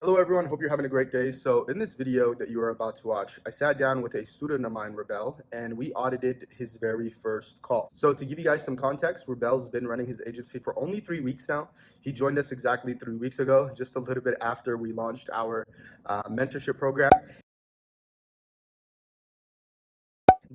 Hello everyone, hope you're having a great day. So in this video that you are about to watch, I sat down with a student of mine, Rebel, and we audited his very first call. So to give you guys some context, Rebel's been running his agency for only 3 weeks now. He joined us exactly 3 weeks ago, just a little bit after we launched our mentorship program.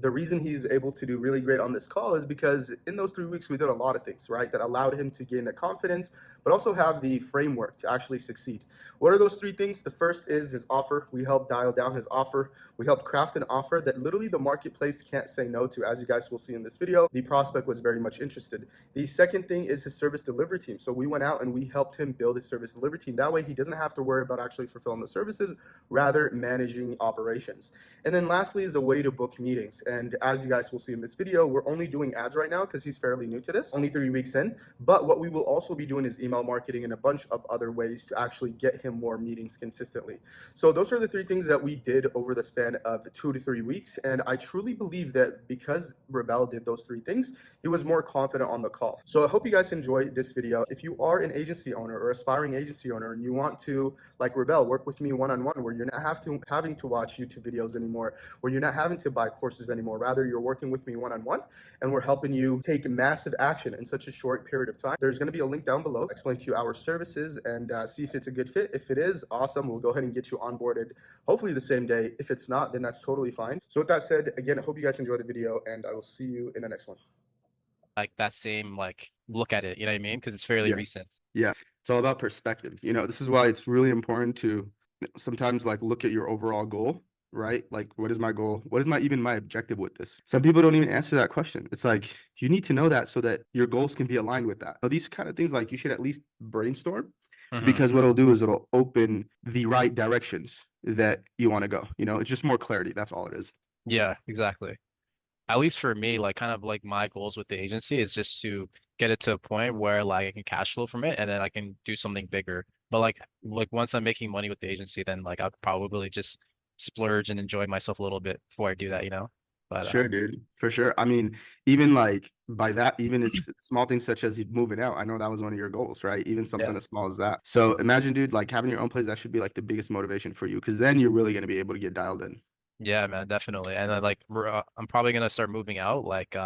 The reason he's able to do really great on this call is because in those 3 weeks we did a lot of things, right, that allowed him to gain the confidence, but also have the framework to actually succeed. What are those 3 things? The first is his offer. We helped dial down his offer. We helped craft an offer that literally the marketplace can't say no to. As you guys will see in this video, the prospect was very much interested. The second thing is his service delivery team. So we went out and we helped him build his service delivery team. That way he doesn't have to worry about actually fulfilling the services, rather managing operations. And then lastly is a way to book meetings. And as you guys will see in this video, we're only doing ads right now because he's fairly new to this, only 3 weeks in. But what we will also be doing is email marketing and a bunch of other ways to actually get him more meetings consistently. So those are the 3 things that we did over the span of 2 to 3 weeks. And I truly believe that because Rebel did those 3 things, he was more confident on the call. So I hope you guys enjoy this video. If you are an agency owner or aspiring agency owner and you want to, like Rebel, work with me one-on-one, where you're not having to watch YouTube videos anymore, where you're not having to buy courses anymore, rather you're working with me one-on-one and we're helping you take massive action in such a short period of time, there's going to be a link down below, explain to you our services and see if it's a good fit. If it is, awesome, we'll go ahead and get you onboarded hopefully the same day. If it's not, then that's totally fine. So with that said, again, I hope you guys enjoy the video and I will see you in the next one. Like that same like look at it, you know what I mean? Because it's fairly Yeah. recent. Yeah. It's all about perspective. This is why it's really important to sometimes like look at your overall goal, right? Like, what is my goal? What is my objective with this? Some people don't even answer that question. It's like you need to know that so that your goals can be aligned with that. So these kind of things, like you should at least brainstorm, Hmm. because what it'll do is it'll open the right directions that you want to go. It's just more clarity. That's all it is. Yeah, exactly. At least for me, like kind of like my goals with the agency is just to get it to a point where like I can cash flow from it and then I can do something bigger. But like once I'm making money with the agency, then like I'll probably just splurge and enjoy myself a little bit before I do that, you know? But Sure, dude, for sure. I mean, even like by that, even it's small things such as you moving out. I know that was one of your goals, right? Even yeah. something as small as that. So imagine, dude, like having your own place, that should be like the biggest motivation for you, because then you're really going to be able to get dialed in. Yeah, man, definitely. And then like I'm probably gonna start moving out like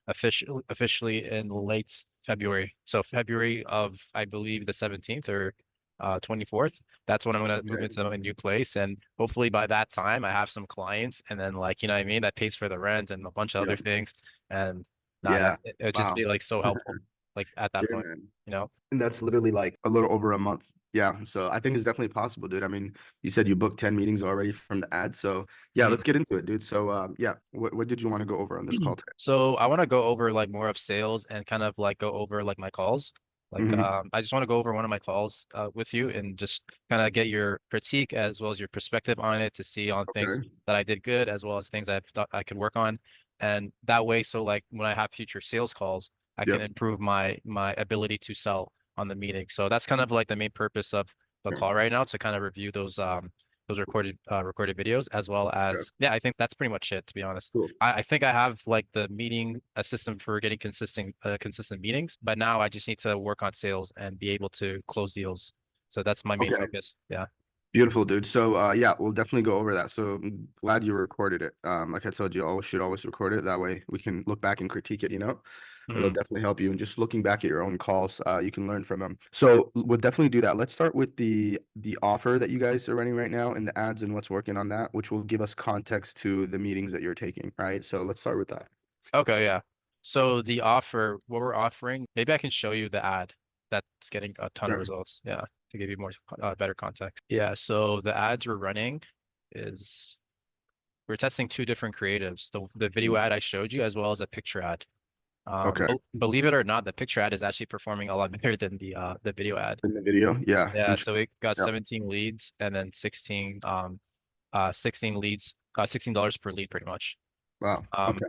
officially in late February. So February of I believe the 17th or 24th. That's when I'm gonna move Okay. into a new place, and hopefully by that time I have some clients, and then like you know what I mean, that pays for the rent and a bunch of Yeah. other things. And nah, Yeah. man, it would just Wow. be like so helpful like at that Sure, point, man. you know? And that's literally like a little over a month. Yeah. So I think it's definitely possible, dude. I mean, you said you booked 10 meetings already from the ad. So yeah, let's get into it, dude. So yeah, what did you want to go over on this call today? So I want to go over like more of sales and kind of like go over like my calls. Like Hmm. I just want to go over one of my calls with you and just kind of get your critique as well as your perspective on it to see on things Okay. that I did good as well as things I've thought I could work on. And that way, so like when I have future sales calls, I can Yep. improve my ability to sell on the meeting. So that's kind of like the main purpose of the Sure. call right now, to kind of review those recorded videos as well Sure. as yeah, I think that's pretty much it to be honest. Cool. I think I have like the meeting a system for getting consistent meetings, but now I just need to work on sales and be able to close deals. So that's my main Okay. focus. Yeah. Beautiful, dude. So yeah, we'll definitely go over that. So I'm glad you recorded it. Like I told you, always should always record it. That way we can look back and critique it. It'll Mhm. definitely help you. And just looking back at your own calls, you can learn from them. So we'll definitely do that. Let's start with the offer that you guys are running right now and the ads and what's working on that, which will give us context to the meetings that you're taking, right? So let's start with that. Okay, yeah. So the offer, what we're offering, maybe I can show you the ad that's getting a ton of Sure. results. Yeah, to give you more better context. Yeah, so the ads we're running is we're testing two different creatives, the video ad I showed you as well as a picture ad. Okay. Believe it or not, the picture ad is actually performing a lot better than the video ad. In the video. Yeah. Yeah, so Interesting. we got Yeah. 17 leads and then 16 leads, $16 per lead pretty much. Wow. Um, Okay.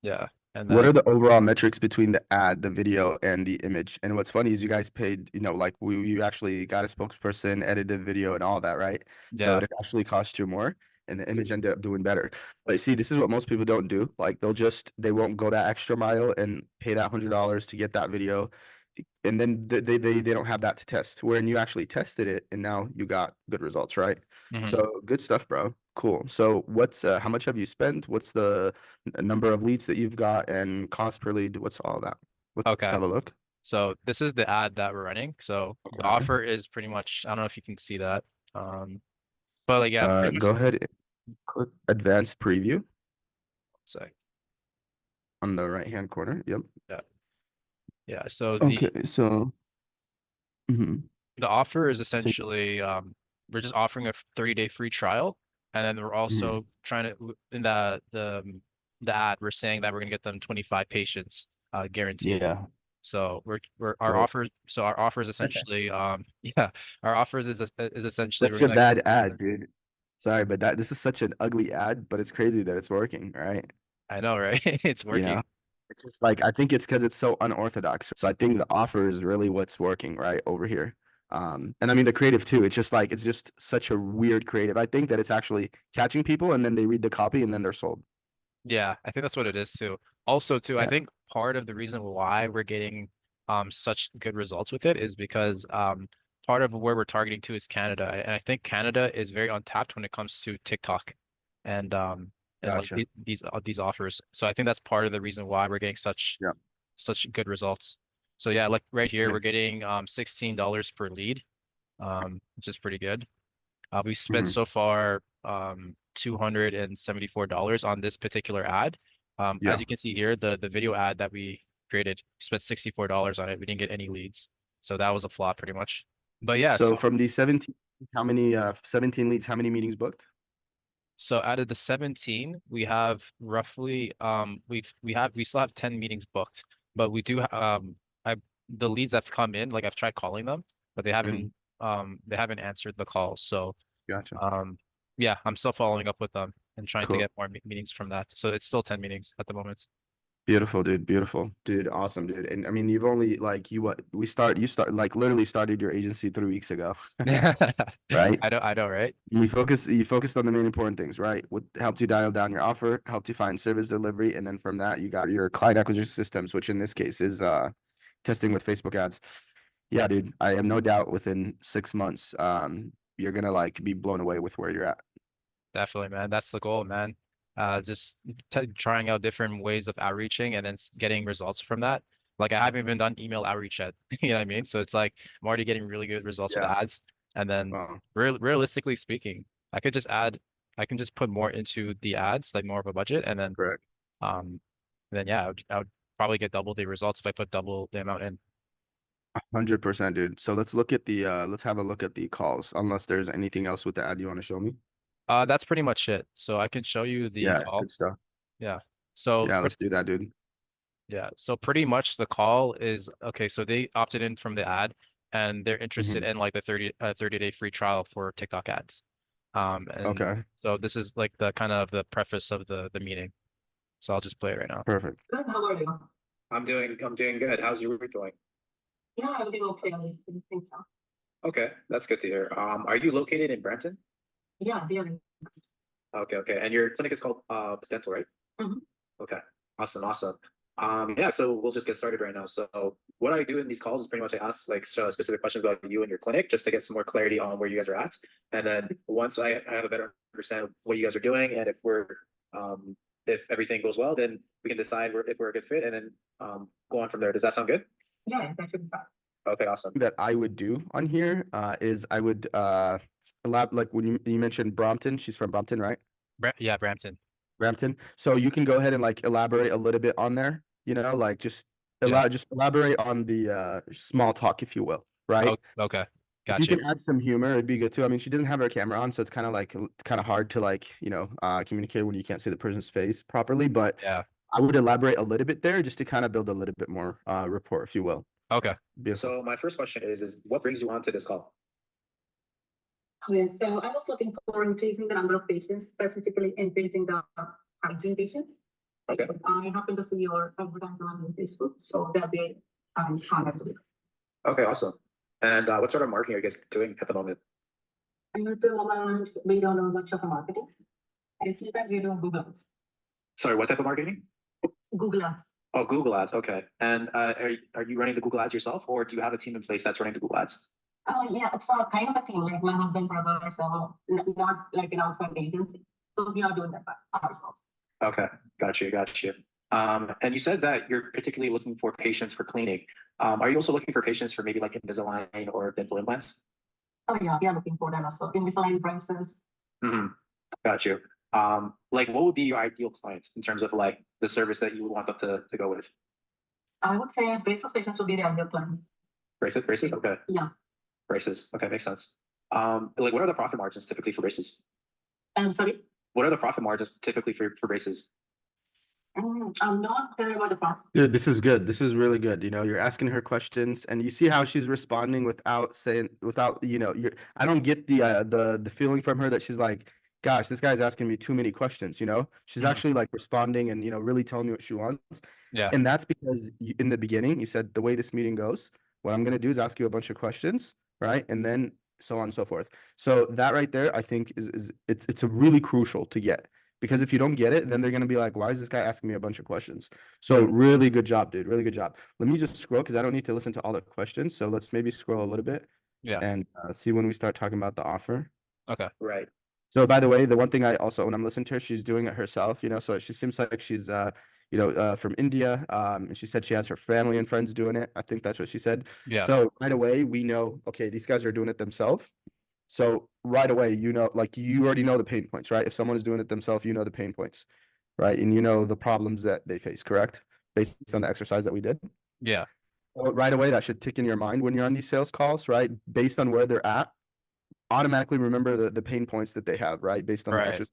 yeah, and What then are the overall metrics between the ad, the video, and the image? And what's funny is you guys paid, like you actually got a spokesperson, edited the video, and all that, right? So yeah, it actually cost you more, and the image ended up doing better. But see, this is what most people don't do. Like they won't go that extra mile and pay that $100 to get that video, and then they don't have that to test. Wherein you actually tested it, and now you got good results, right? Mhm. So good stuff, bro. Cool. So what's how much have you spent? What's the number of leads that you've got and cost per lead? What's all that? Let's Okay. have a look. So this is the ad that we're running. So the Okay. offer is pretty much, I don't know if you can see that. But like, yeah, pretty much. Go ahead and click advanced preview So on the right hand corner. Yep. yeah, yeah. So Okay. So, mhm. the offer is So, essentially we're just offering a 30-day free trial, and then we're mhm. also trying to in the ad we're saying that we're gonna get them 25 patients guaranteed. Yeah. So we're Bro, our offer is essentially yeah, our offers is essentially we're that's a gonna bad ad, dude. Sorry, but this is such an ugly ad, but it's crazy that it's working, right? I know, right? It's You know, working. it's just like I think it's because it's so unorthodox. So I think the offer is really what's working right over here. And I mean the creative too. It's just like it's just such a weird creative. I think that it's actually catching people and then they read the copy and then they're sold. Yeah, I think that's what it is too. Also too, I Yeah. think part of the reason why we're getting such good results with it is because part of where we're targeting to is Canada. And I think Canada is very untapped when it comes to TikTok and like Gotcha. these offers. So I think that's part of the reason why we're getting Yeah. such good results. So yeah, like right here we're Nice. getting $16 per lead, which is pretty good. We spent Mhm. so far $274 on this particular ad. As Yeah. you can see here, the video ad that we created, spent $64 on it. We didn't get any leads. So that was a flop pretty much. But yeah, So so from these 17, how many 17 leads, how many meetings booked? so out of the 17, we have roughly we still have 10 meetings booked, but we do I the leads that have come in, like I've tried calling them, but Mhm. they haven't answered the calls. So Gotcha. Um, yeah, I'm still following up with them and trying to Cool. get more meetings from that. So it's still 10 meetings at the moment. Beautiful, dude. Beautiful, dude. Awesome, dude. And I mean, you've only like you start like literally started your agency 3 weeks ago, right? I know, right? You focused on the main important things, right? What helped you dial down your offer, helped you find service delivery, and then from that you got your client acquisition systems, which in this case is testing with Facebook ads. Yeah, dude. I have no doubt within 6 months, you're gonna like be blown away with where you're at. Definitely, man. That's the goal, man. Just t trying out different ways of outreaching and then getting results from that. Like I haven't even done email outreach yet. You know what I mean? So it's like I'm already getting really good results with Yeah. ads. And then Wow. realistically speaking, I can just put more into the ads, like more of a budget, Correct. um, then yeah, I would probably get double the results if I put double the amount in. 100%, dude. So let's look at the let's have a look at the calls, unless there's anything else with the ad you want to show me. That's pretty much it. So I can show you the Yeah, call. good stuff. Yeah. So Yeah, let's do that, dude. yeah. So pretty much the call is okay. So they opted in from the ad and they're interested Hmm. in like the 30-day free trial for TikTok ads. And Okay, so this is like the kind of the preface of the meeting. So I'll just play it right now. perfect. Good. How are you? I'm doing good. How's your week going? Yeah, everything okay. Thank you. Okay, that's good to hear. Are you located in Brampton? Yeah, yeah. Okay, okay. And your clinic is called Dental, right? Mhm. Okay. Awesome, awesome. Yeah, so we'll just get started right now. So what I do in these calls is pretty much I ask like specific questions about you and your clinic just to get some more clarity on where you guys are at. And then once I have a better understanding of what you guys are doing and if everything goes well, then we can decide if we're a good fit and then go on from there. Does that sound good? Yeah, that should be fine. Okay, awesome. That I would do on here is I would like when you mentioned Brompton, she's from Brompton, right? Yeah, Brampton. Brampton. So you can go ahead and like elaborate a little bit on there, like Yeah. just elaborate on the small talk, if you will, Oh, right? okay. If Got you you. can add some humor, it'd be good too. I mean, she doesn't have her camera on, so it's kind of like kind of hard to like, communicate when you can't see the person's face properly. But Yeah. I would elaborate a little bit there just to kind of build a little bit more rapport, if you will. Okay. Beautiful. So my first question is what brings you on to this call? Okay, so I was looking for increasing the number of patients, specifically increasing the hygiene patients. Okay. I happen to see your advertisement on Facebook, so that'll be contacted. Okay, awesome. And what sort of marketing are you guys doing at the moment? And at the moment, we don't know much of a marketing. And sometimes you do Google Ads. Sorry, what type of marketing? Google Ads. Oh, Google Ads. Okay. And are you running the Google Ads yourself, or do you have a team in place that's running the Google Ads? Yeah, it's a kind of a team, like my husband, brother, so not like an outside agency. So we are doing that by ourselves. Okay, got you, got you. And you said that you're particularly looking for patients for cleaning. Are you also looking for patients for maybe like Invisalign or dental implants? Oh yeah, we are looking for that as well. Invisalign braces. Mm-hmm. Got you. Like what would be your ideal client in terms of like the service that you would want them to go with? I would say braces patients would be the ideal clients. Braces? Okay. Yeah. Braces. Okay, makes sense. Like what are the profit margins typically for braces? Sorry? What are the profit margins typically for braces? I'm not very about the part. Dude, this is good. This is really good. You know, you're asking her questions and you see how she's responding without saying, without, you know, I don't get the feeling from her that she's like, gosh, this guy's asking me too many questions, you know? She's Mhm. actually like responding and, you know, really telling me what she wants. Yeah. And that's because in the beginning, you said the way this meeting goes, what I'm going to do is ask you a bunch of questions, right? And then so on and so forth. So that right there, I think it's a really crucial to get. Because if you don't get it, then they're gonna be like, why is this guy asking me a bunch of questions? So really good job, dude. Really good job. Let me just scroll because I don't need to listen to all the questions. So let's maybe scroll a little bit Yeah. and see when we start talking about the offer. Okay. Right. So by the way, the one thing I also, when I'm listening to her, she's doing it herself, you know, so she seems like she's, from India. And she said she has her family and friends doing it. I think that's what she said. Yeah. So right away, we know, okay, these guys are doing it themselves. So right away, you know, like you already know the pain points, right? If someone is doing it themselves, you know the pain points, right? And you know the problems that they face, correct? Based on the exercise that we did. Yeah. So right away, that should tick in your mind when you're on these sales calls, right? Based on where they're at, automatically remember the pain points that they have, right? Based on the Right. exercise,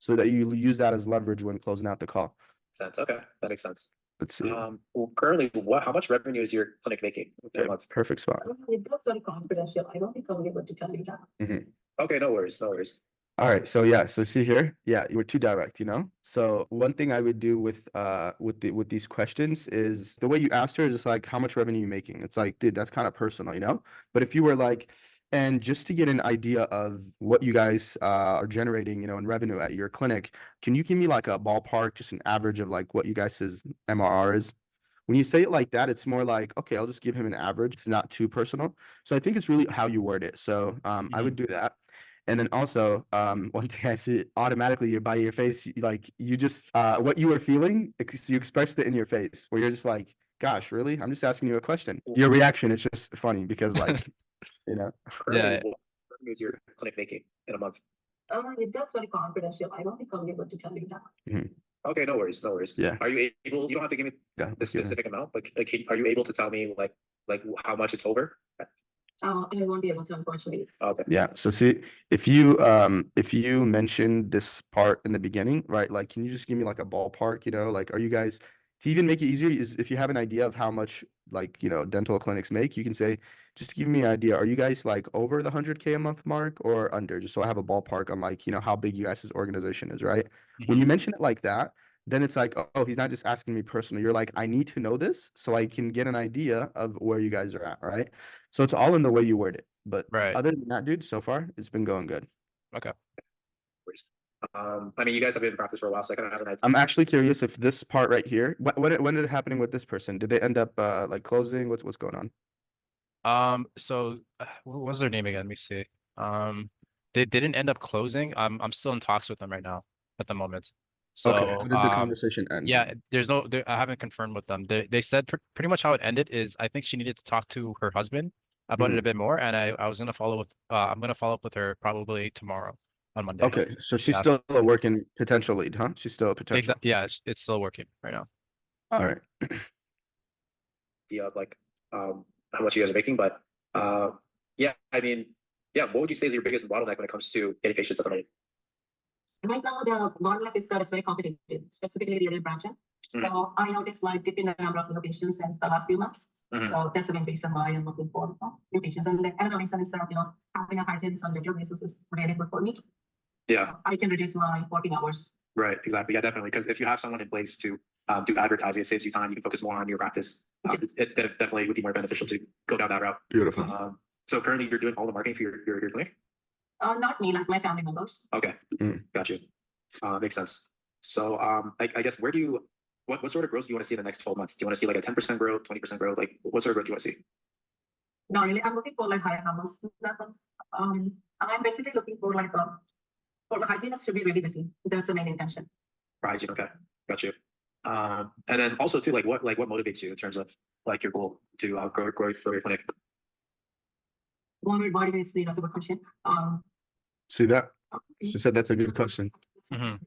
so that you use that as leverage when closing out the call. Sense. Okay, that makes sense. Let's see. Well, currently, how much revenue is your clinic making in a Okay, month? perfect spot. That's very confidential. I don't think I'll be able to tell you that. Mhm. Okay, no worries, no worries. All right, so yeah, so see here, yeah, you were too direct, you know. So one thing I would do with these questions is the way you asked her is just like, how much revenue are you making? It's like, dude, that's kind of personal, you know. But if you were like, and just to get an idea of what you guys are generating, you know, in revenue at your clinic, can you give me like a ballpark, just an average of like what you guys' MRR is? When you say it like that, it's more like, okay, I'll just give him an average. It's not too personal. So I think it's really how you word it. So I would do that. And then also, one thing I see automatically by your face, like you just what you were feeling, you expressed it in your face, where you're just like, "Gosh, really? I'm just asking you a question." Your reaction is just funny because, like, you know. Currently, Yeah. what revenue is your clinic making in a month? That's very confidential. I don't think I'll be able to tell you that. Okay, no worries, no worries. Yeah. Are you able? You don't have to give me Yeah. the specific amount, but are you able to tell me like how much it's over? I won't be able to, unfortunately. Okay. Yeah. So see, if you mentioned this part in the beginning, right? Like, can you just give me like a ballpark, you know, like, are you guys, to even make it easier, is if you have an idea of how much, like, you know, dental clinics make, you can say, just give me an idea. Are you guys like over the 100K a month mark or under? Just so I have a ballpark on like, you know, how big you guys' organization is, right? When you mention it like that, then it's like, oh, he's not just asking me personally. You're like, I need to know this so I can get an idea of where you guys are at, right? So it's all in the way you word it. But Right. other than that, dude, so far it's been going good. Okay. I mean, you guys have been in practice for a while, so I kind of have an idea. I'm actually curious if this part right here, when did it happening with this person? Did they end up like closing? What's going on? So what was their name again? Let me see. They didn't end up closing. I'm still in talks with them right now at the moment. Okay. So How did the conversation end? yeah, I haven't confirmed with them. They said pretty much how it ended is I think she needed to talk to her husband about it a bit more, and I was gonna follow with I'm gonna follow up with her probably tomorrow on Monday. Okay, so she's Yeah. still a working potential lead, huh? She's still a potential. Exactly. Yeah, it's still working right now. All right. Idea of like how much you guys are making, but yeah, I mean, yeah, what would you say is your biggest bottleneck when it comes to getting patients at the moment? Right now, the bottleneck is that it's very competitive, specifically the adult branch. So I noticed like dip in the number of new patients since the last few months. So that's the main reason why I'm looking for new patients. And the other reason is that, you know, having a hygienist on regular basis is really good for me. Yeah, So I can reduce my working hours. right, exactly. Yeah, definitely. Because if you have someone in place to do advertising, it saves you time. You can focus more on your practice. It definitely would be more beneficial to go down that route. Beautiful. So currently, you're doing all the marketing for your clinic? Not me, like my family members. Okay, got you. Makes sense. So I guess where do you what sort of growth do you want to see in the next 12 months? Do you want to see like a 10% growth, 20% growth? Like what sort of growth do you want to see? No, really, I'm looking for like higher numbers. I'm basically looking for like for the hygienist should be really busy. That's the main intention. Right. Okay. Got you. And then also too, like what motivates you in terms of like your goal to grow your clinic? What motivates me? That's a good question. See that? She said that's a good question. Mhm.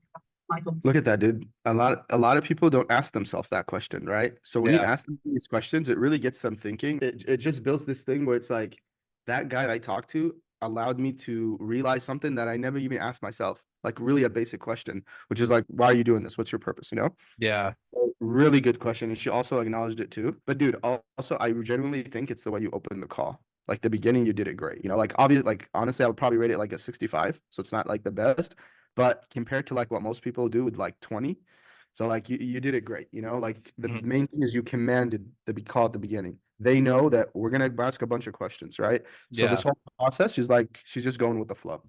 Look at that, dude. A lot of people don't ask themselves that question, right? So when you Yeah. ask them these questions, it really gets them thinking. It just builds this thing where it's like, that guy I talked to allowed me to realize something that I never even asked myself. Like really a basic question, which is like, why are you doing this? What's your purpose? You know? Yeah. Really good question. And she also acknowledged it too. But dude, also I genuinely think it's the way you open the call. Like the beginning, you did it great. You know, like obviously, like honestly, I would probably rate it like a 65. So it's not like the best, but compared to like what most people do with like 20. So like you did it great. You know, like the Mhm. main thing is you commanded the call at the beginning. They know that we're gonna ask a bunch of questions, right? So Yeah. this whole process, she's just going with the flow.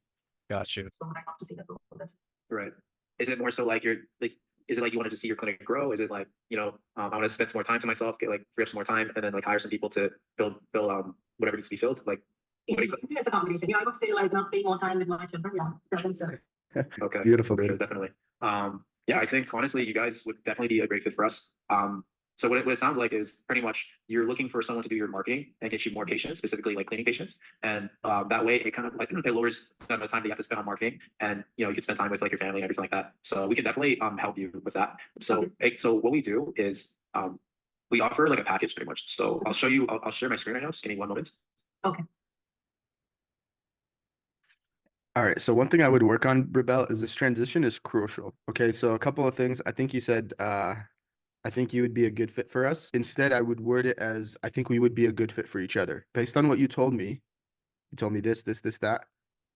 Got you. So I have to see the progress. Right. Is it more so like you're like, is it like you want to just see your clinic grow? Is it like, you know, I want to spend some more time to myself, get like free up some more time, and then like hire some people to fill whatever needs to be filled? Like, what do you think? It's a combination. Yeah, I would say like now spending more time with my children. Yeah, definitely. Okay. Beautiful, Sure, dude. definitely. Yeah, I think honestly, you guys would definitely be a great fit for us. So what it sounds like is pretty much you're looking for someone to do your marketing and get you more patients, specifically like cleaning patients, and that way it kind of like it lowers the amount of time that you have to spend on marketing, and you know you can spend time with like your family and everything like that. So we can definitely help you with that. So so what we do is we offer like a package pretty much. So I'll show you. I'll share my screen right now. Just give me 1 moment. Okay. All right. So one thing I would work on, Rebel, is this transition is crucial. Okay. So a couple of things. I think you said, I think you would be a good fit for us. Instead, I would word it as, I think we would be a good fit for each other. Based on what you told me this, that.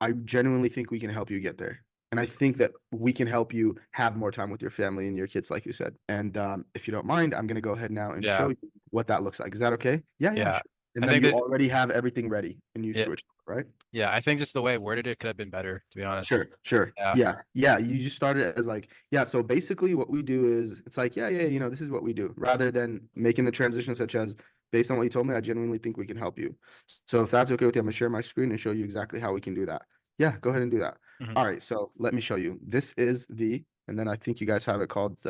I genuinely think we can help you get there. And I think that we can help you have more time with your family and your kids, like you said. And if you don't mind, I'm going to go ahead now and Yeah. show you what that looks like. Is that okay? Yeah. Yeah. Sure. And I then think you that- already have everything ready and you Yeah. switch, right? Yeah. I think just the way I worded it could have been better, to be honest. Sure. Yeah. Yeah. You just started as like, yeah. So basically what we do is it's like, yeah, this is what we do, rather than making the transition such as, based on what you told me, I genuinely think we can help you. So if that's okay with you, I'm gonna share my screen and show you exactly how we can do that. Yeah, go ahead and do that. Mhm. All right, so let me show you. This is and then I think you guys have it called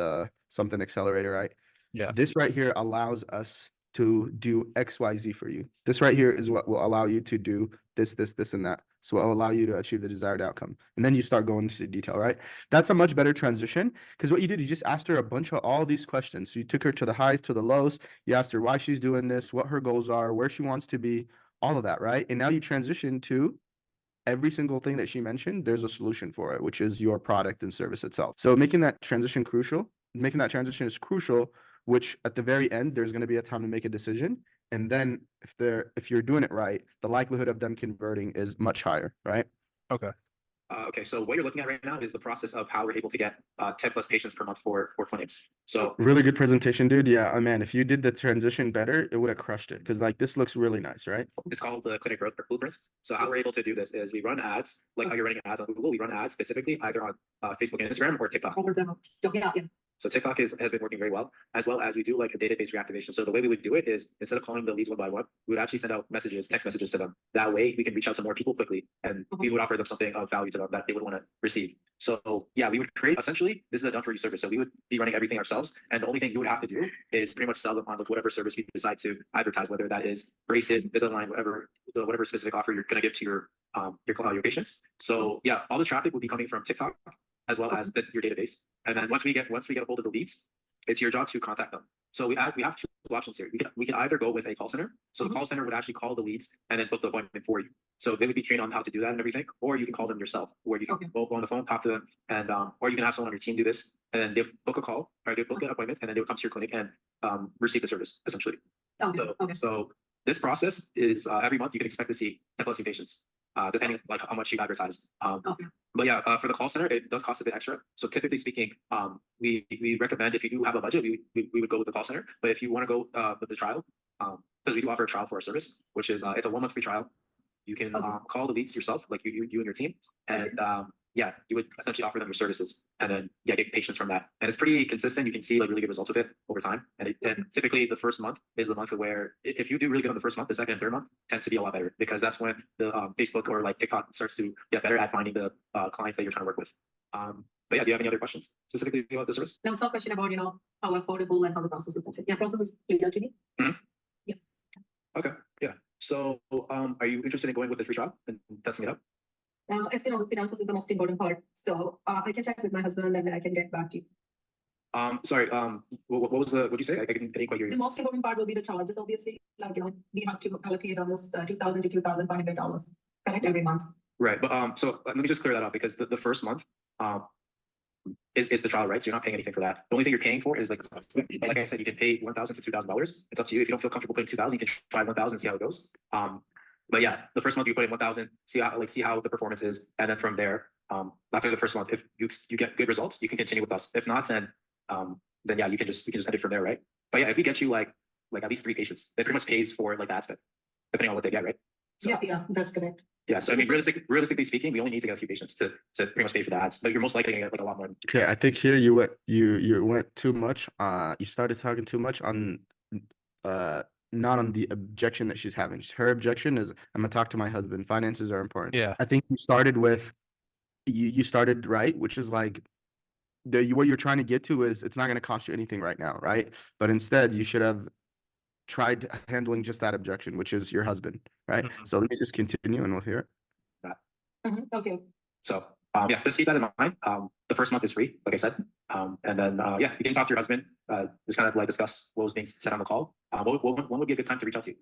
something accelerator, right? Yeah. This right here allows us to do XYZ for you. This right here is what will allow you to do this, and that. So it will allow you to achieve the desired outcome. And then you start going into detail, right? That's a much better transition because what you did, you just asked her a bunch of all these questions. So you took her to the highs, to the lows. You asked her why she's doing this, what her goals are, where she wants to be, all of that, right? And now you transition to every single thing that she mentioned, there's a solution for it, which is your product and service itself. So making that transition is crucial, which at the very end, there's going to be a time to make a decision. And then if you're doing it right, the likelihood of them converting is much higher, right? Okay. Okay, so what you're looking at right now is the process of how we're able to get 10 plus patients per month for clinics. So Really good presentation, dude. Yeah, man, if you did the transition better, it would have crushed it. Because like this looks really nice, right? it's called the clinic growth blueprints. So how we're able to do this is we run ads, like how you're running ads on Google. We run ads specifically either on Facebook and Instagram or TikTok. Yeah. So TikTok has been working very well as we do like a database reactivation. So the way we would do it is instead of calling the leads one by one, we would actually send out text messages to them. That way we can reach out to more people quickly and we would offer them something of value to them that they would want to receive. So yeah, we would create, essentially, this is a done for you service. So we would be running everything ourselves. And the only thing you would have to do is pretty much sell them on whatever service we decide to advertise, whether that is braces, Invisalign, whatever specific offer you're going to give to your patients. So yeah, all the traffic would be coming from TikTok as well as your database. And then once we get a hold of the leads, it's your job to contact them. So we have two options here. We can either go with a call center. So the call center would actually call the leads and then book the appointment for you. So they would be trained on how to do that and everything. Or you can call them yourself, where you can go on the phone, talk to them, and or you can have someone on your team do this, and then they book a call, or they book an appointment, and then they would come to your clinic and receive the service essentially. So this process is every month you can expect to see 10 plus new patients, depending like how much you advertise. But yeah, for the call center, it does cost a bit extra. So typically speaking, we recommend if you do have a budget, we would go with the call center. But if you want to go with the trial, because we do offer a trial for our service, which is it's a 1 month free trial. You can call the leads yourself, like you and your team, and yeah, you would essentially offer them your services and then yeah, get patients from that. And it's pretty consistent. You can see like really good results with it over time. And typically the first month is the month where if you do really good on the first month, the second and third month tends to be a lot better because that's when the Facebook or like TikTok starts to get better at finding the clients that you're trying to work with. But yeah, do you have any other questions specifically about the service? Now, it's a question about, how affordable and how the process is. Yeah, process is clear to me. Okay, yeah. So are you interested in going with the free trial and testing it out? As you know, finances is the most important part. So I can check with my husband and then I can get back to you. Sorry, what was the, what'd you say? I didn't quite hear The you. most important part will be the charges, obviously. Like, we have to allocate almost $2,000 to $2,500, correct, every month. Right, but so let me just clear that up because the first month is the trial, right? So you're not paying anything for that. The only thing you're paying for is like I said, you can pay $1,000 to $2,000. It's up to you. If you don't feel comfortable paying $2,000, you can try 1,000 and see how it goes. But yeah, the first month you put in 1,000, see how the performance is, and then from there, after the first month, if you get good results, you can continue with us. If not, then yeah, you can just end it from there, right? But yeah, if we get you like at least 3 patients, that pretty much pays for like the ad spend, depending on what they get, right? So, Yeah, that's correct. yeah, so I mean, realistically speaking, we only need to get a few patients to pretty much pay for the ads, but you're most likely gonna get like a lot more. Okay, I think here you went too much. You started talking too much on not on the objection that she's having. Her objection is, I'm gonna talk to my husband. Finances are important. Yeah. I think you started with you started right, which is like what you're trying to get to is it's not gonna cost you anything right now, right? But instead you should have tried handling just that objection, which is your husband, right? Mhm. So let me just continue and we'll hear it. Okay. So yeah, just keep that in mind. The first month is free, like I said. And then yeah, you can talk to your husband, just kind of like discuss what was being said on the call. When would be a good time to reach out to you?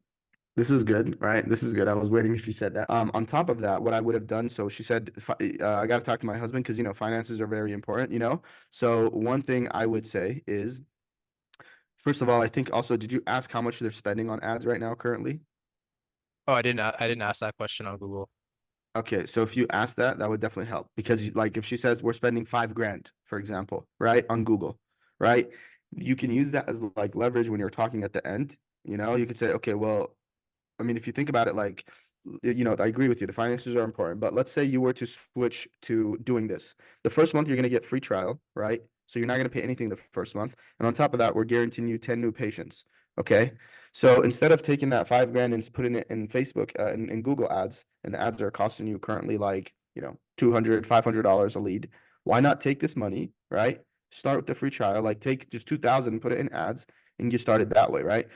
This is good, right? This is good. I was waiting if you said that. On top of that, what I would have done, so she said, I got to talk to my husband because, finances are very important. So one thing I would say is, first of all, I think also, did you ask how much they're spending on ads right now currently? Oh, I didn't ask that question on Google. Okay, so if you ask that, that would definitely help because like if she says we're spending $5,000, for example, right, on Google, right? You can use that as like leverage when you're talking at the end. You could say, okay, well, I mean, if you think about it, like, I agree with you. The finances are important, but let's say you were to switch to doing this. The first month, you're going to get free trial, right? So you're not going to pay anything the first month. And on top of that, we're guaranteeing you 10 new patients. Okay. So instead of taking that $5,000 and putting it in Facebook in Google ads, and the ads are costing you currently like, $200, $500 a lead, why not take this money, right? Start with the free trial, like take just 2,000 and put it in ads and get started that way, right?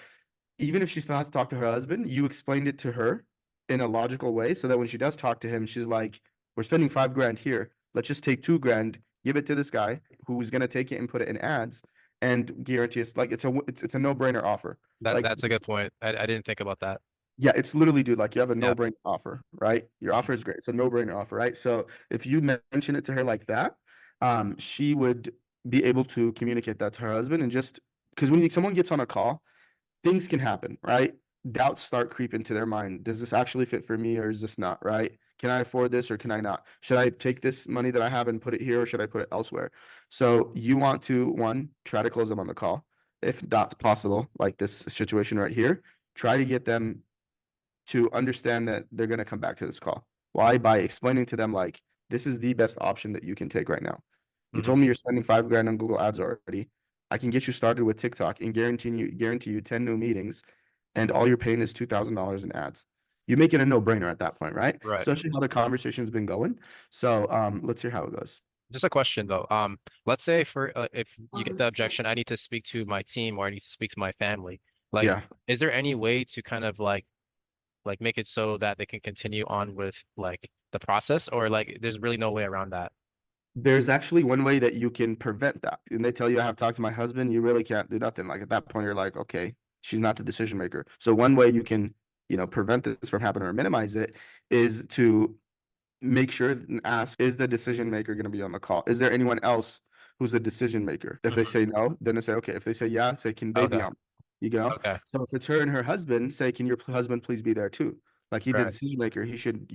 Even if she still has to talk to her husband, you explained it to her in a logical way so that when she does talk to him, she's like, we're spending $5,000 here. Let's just take $2,000, give it to this guy who's going to take it and put it in ads and guarantee it's like, it's a no-brainer offer. Like, That's a good point. I didn't think about that. yeah, it's literally, dude, like you have a Yeah. no-brainer offer, right? Your offer is great. It's a no-brainer offer, right? So if you mention it to her like that, she would be able to communicate that to her husband and just because when someone gets on a call, things can happen, right? Doubts start creeping to their mind. Does this actually fit for me or is this not, right? Can I afford this or can I not? Should I take this money that I have and put it here or should I put it elsewhere? So you want to, one, try to close them on the call. If that's possible, like this situation right here, try to get them to understand that they're going to come back to this call. Why? By explaining to them, like, this is the best option that you can take right now. You told me you're spending $5,000 on Google ads already. I can get you started with TikTok and guarantee you 10 new meetings, and all you're paying is $2,000 in ads. You make it a no-brainer at that point, right? Right. Especially how the conversation's been going. So let's hear how it goes. Just a question though. Let's say if you get the objection, I need to speak to my team or I need to speak to my family. Like, Yeah. is there any way to kind of like make it so that they can continue on with like the process, or like there's really no way around that? There's actually one way that you can prevent that. And they tell you I have talked to my husband, you really can't do nothing. Like at that point, you're like, okay, she's not the decision maker. So one way you can, prevent this from happening or minimize it is to make sure and ask, is the decision maker going to be on the call? Is there anyone else who's a decision maker? If they say no, then they say, okay. If they say yeah, say, can they be Okay. on? You know? Okay. So if it's her and her husband, say, can your husband please be there too? Like he's the Right. decision maker. He should,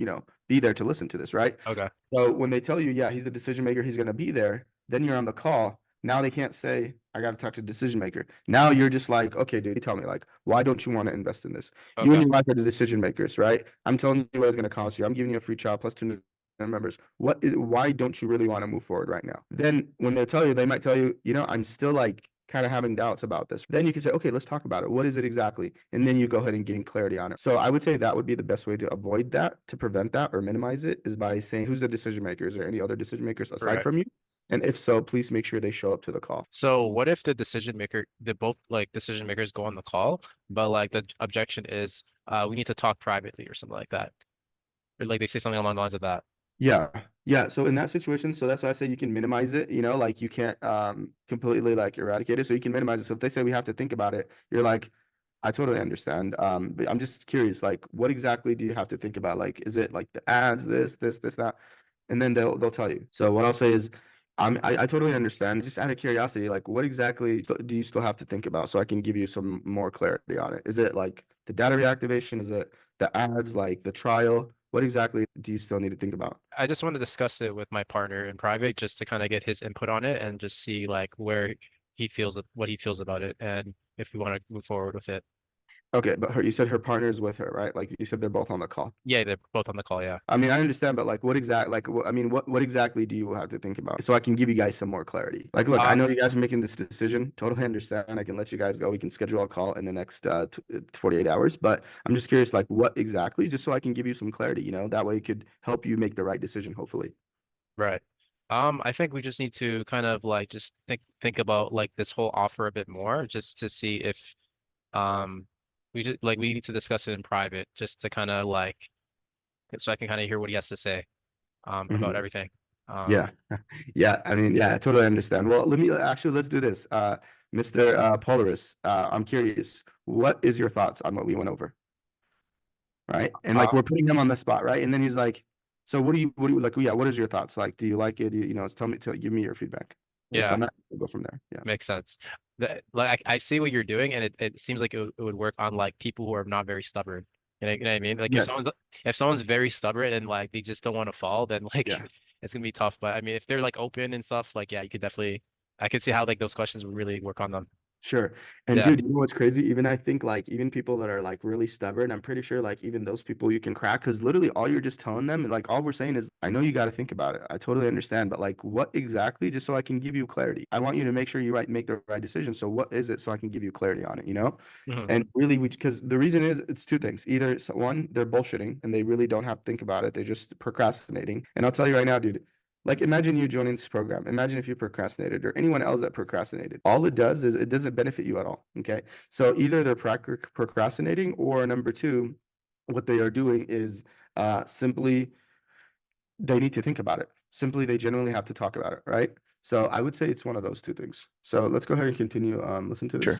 be there to listen to this, right? Okay. So when they tell you, yeah, he's the decision maker, he's going to be there, then you're on the call. Now they can't say, I got to talk to the decision maker. Now you're just like, okay, dude, tell me, like, why don't you want to invest in this? You and Okay. your wife are the decision makers, right? I'm telling you what it's going to cost you. I'm giving you a free trial plus 2 members, why don't you really want to move forward right now? Then when they tell you, they might tell you, you know, I'm still like kind of having doubts about this. Then you can say, okay, let's talk about it. What is it exactly? And then you go ahead and gain clarity on it. So I would say that would be the best way to avoid that, to prevent that or minimize it, is by saying, who's the decision maker? Is there any other decision makers aside Right. from you? And if so, please make sure they show up to the call. So what if the both like decision makers go on the call, but like the objection is, we need to talk privately or something like that, or like they say something along the lines of that. Yeah. Yeah. So in that situation, so that's why I say you can minimize it, you know, like you can't completely like eradicate it. So you can minimize it. So if they say we have to think about it, you're like, I totally understand. But I'm just curious, like what exactly do you have to think about? Like, is it like the ads, this, that? And then they'll tell you. So what I'll say is I totally understand. Just out of curiosity, like what exactly do you still have to think about so I can give you some more clarity on it? Is it like the data reactivation? Is it the ads, like the trial? What exactly do you still need to think about? I just want to discuss it with my partner in private just to kind of get his input on it and just see like what he feels about it and if we want to move forward with it. Okay, but you said her partner's with her, right? Like you said, they're both on the call. Yeah, they're both on the call, yeah. I mean, I understand, but like, what exactly do you have to think about so I can give you guys some more clarity? Like, look, I know you guys are making this decision. Totally understand. I can let you guys go. We can schedule a call in the next 48 hours. But I'm just curious, like, what exactly, just so I can give you some clarity. You know, that way it could help you make the right decision, hopefully. Right. I think we just need to kind of like just think about like this whole offer a bit more just to see if um we need to discuss it in private just to kind of like so I can kind of hear what he has to say about Mhm. everything. Yeah, yeah. I mean, yeah, I totally understand. Well, let's do this. Mr. Polaris, I'm curious, what is your thoughts on what we went over? Right. And like we're putting him on the spot, right? And then he's like, so what do you like? Yeah, what is your thoughts? Like, do you like it? You know, give me your feedback. Based Yeah, on that, we'll go from there. Yeah. makes sense. Like I see what you're doing, and it seems like it would work on like people who are not very stubborn. You know what I mean? Like Yes. if someone's very stubborn and like they just don't want to fall, then like Yeah. it's gonna be tough. But I mean, if they're like open and stuff, like yeah, you could definitely I could see how like those questions would really work on them. Sure. And Yeah. dude, you know what's crazy? Even I think like even people that are like really stubborn, I'm pretty sure like even those people you can crack because literally all you're just telling them, like all we're saying is, I know you got to think about it. I totally understand, but like what exactly? Just so I can give you clarity. I want you to make sure you make the right decision. So what is it so I can give you clarity on it, you know? Mhm. And really because the reason is it's two things. Either one, they're bullshitting and they really don't have to think about it. They're just procrastinating. And I'll tell you right now, dude, like imagine you joining this program. Imagine if you procrastinated or anyone else that procrastinated. All it does is it doesn't benefit you at all. Okay. So either they're procrastinating or number two, what they are doing is simply they need to think about it. Simply they genuinely have to talk about it, right? So I would say it's one of those two things. So let's go ahead and continue listen to this. Sure.